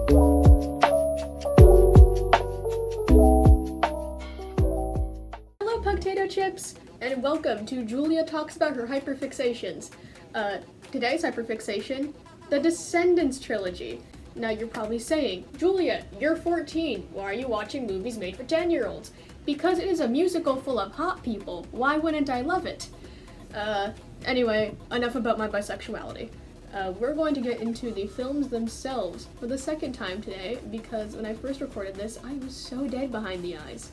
Hello, pugtatochips, and welcome to Julia Talks About Her Hyperfixations. Today's hyperfixation, the Descendants trilogy. Now you're probably saying, Julia, you're 14. Why are you watching movies made for 10-year-olds? Because it is a musical full of hot people. Why wouldn't I love it? Anyway, enough about my bisexuality. We're going to get into the films themselves for the second time today, because when I first recorded this, I was so dead behind the eyes.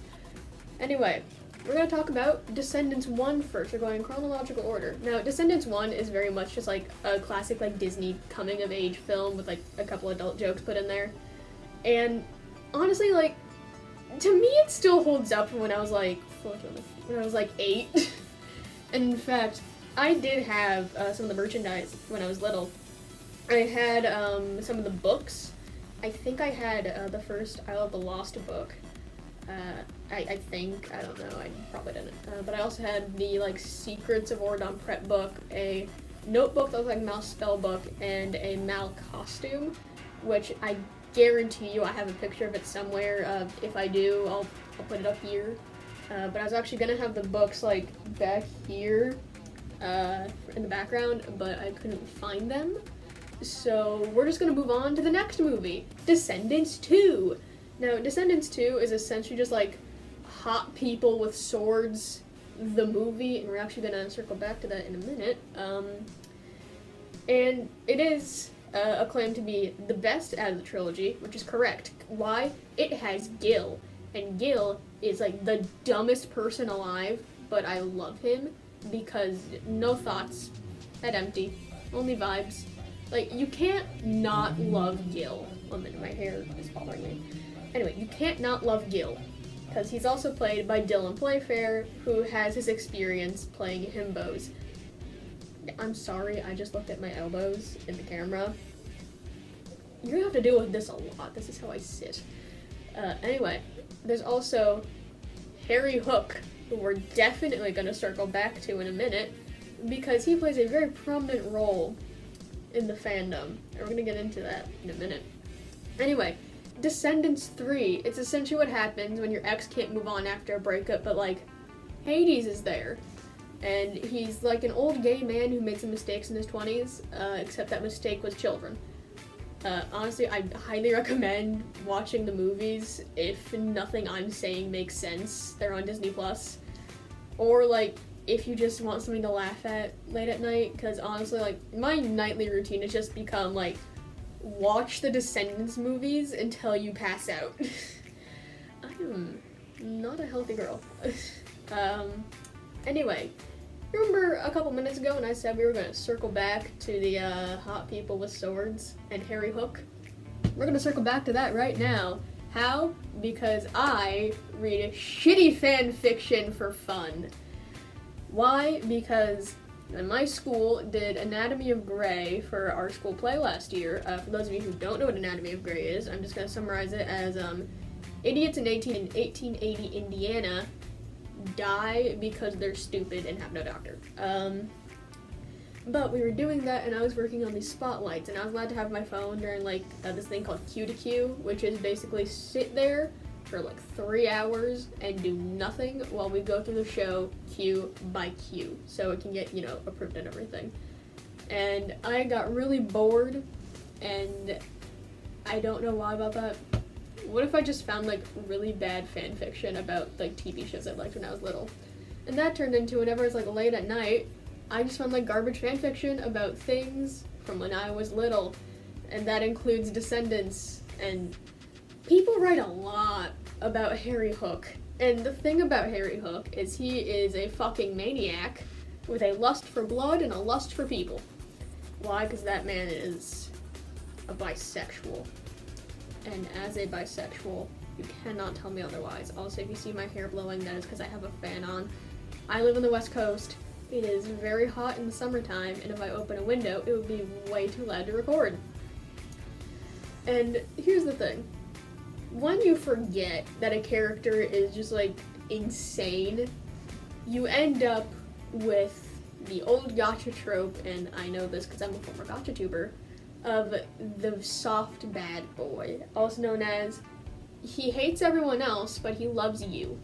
Anyway, we're going to talk about Descendants 1 first. We're going in chronological order. Now, Descendants 1 is very much just like a classic like Disney coming-of-age film with like a couple adult jokes put in there. And honestly, like, to me it still holds up from when I was like 8. And in fact, I did have some of the merchandise when I was little. I had some of the books. I think I had the first Isle of the Lost book. I think, I don't know, I probably didn't. But I also had the, like, Secrets of Ordon Prep book, a notebook that was like Mal's spell book, and a Mal costume, which I guarantee you I have a picture of it somewhere. If I do, I'll put it up here. But I was actually gonna have the books, like, back here, in the background, but I couldn't find them. So we're just gonna move on to the next movie, Descendants 2. Now, Descendants 2 is essentially just like hot people with swords, the movie, and we're actually gonna circle back to that in a minute. And it is acclaimed to be the best out of the trilogy, which is correct. Why? It has Gil, and Gil is like the dumbest person alive, but I love him because no thoughts, head empty, only vibes. Like, you can't not love Gil. 1 minute, my hair is bothering me. Anyway, you can't not love Gil, because he's also played by Dylan Playfair, who has his experience playing himbos. I'm sorry, I just looked at my elbows in the camera. You're gonna have to deal with this a lot. This is how I sit. Anyway, there's also Harry Hook, who we're definitely gonna circle back to in a minute, because he plays a very prominent role in the fandom, and we're gonna get into that in a minute. Anyway, Descendants 3, it's essentially what happens when your ex can't move on after a breakup, but like, Hades is there. And he's like an old gay man who made some mistakes in his 20s, except that mistake was children. Honestly, I highly recommend watching the movies if nothing I'm saying makes sense. They're on Disney+. Or like, if you just want something to laugh at late at night, because honestly, like, my nightly routine has just become like, watch the Descendants movies until you pass out. I am not a healthy girl. Anyway, remember a couple minutes ago when I said we were going to circle back to the hot people with swords and Harry Hook? We're going to circle back to that right now. How? Because I read shitty fan fiction for fun. Why? Because my school did Anatomy of Grey for our school play last year. For those of you who don't know what Anatomy of Grey is, I'm just going to summarize it as idiots in 1880 Indiana die because they're stupid and have no doctor. But we were doing that, and I was working on these spotlights, and I was allowed to have my phone during like this thing called Q to Q, which is basically sit there for like 3 hours and do nothing while we go through the show Q by Q, so it can get, you know, approved and everything. And I got really bored, and I don't know why about that. What if I just found like really bad fan fiction about like TV shows I liked when I was little? And that turned into, whenever it's like late at night, I just found like garbage fan fiction about things from when I was little, and that includes Descendants. And people write a lot about Harry Hook, and the thing about Harry Hook is he is a fucking maniac with a lust for blood and a lust for people. Why? Because that man is a bisexual. And as a bisexual, you cannot tell me otherwise. Also, if you see my hair blowing, that is because I have a fan on. I live on the West Coast. It is very hot in the summertime, and if I open a window, it would be way too loud to record. And here's the thing. When you forget that a character is just, like, insane, you end up with the old gotcha trope, and I know this because I'm a former gotcha tuber, of the soft bad boy, also known as he hates everyone else, but he loves you.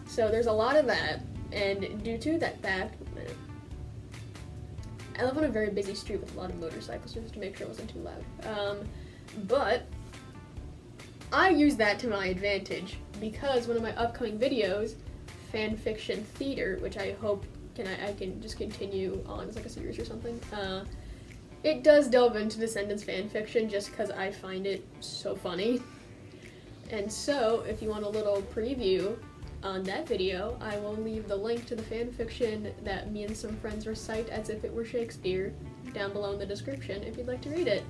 So there's a lot of that, and due to that fact, I live on a very busy street with a lot of motorcycles just to make sure it wasn't too loud. But I use that to my advantage because one of my upcoming videos, Fanfiction Theater, which I hope I can just continue on as like a series or something, it does delve into Descendants fanfiction just because I find it so funny. And so, if you want a little preview on that video, I will leave the link to the fanfiction that me and some friends recite as if it were Shakespeare down below in the description if you'd like to read it.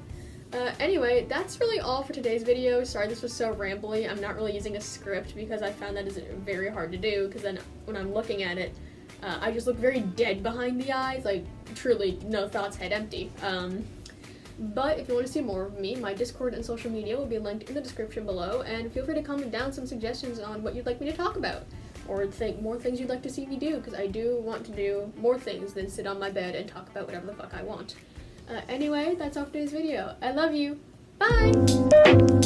Anyway, that's really all for today's video. Sorry this was so rambly. I'm not really using a script because I found that is very hard to do, because then when I'm looking at it, I just look very dead behind the eyes, like truly no thoughts, head empty. But if you want to see more of me, my Discord and social media will be linked in the description below, and feel free to comment down some suggestions on what you'd like me to talk about, or more things you'd like to see me do, because I do want to do more things than sit on my bed and talk about whatever the fuck I want. Anyway, that's all for today's video. I love you. Bye!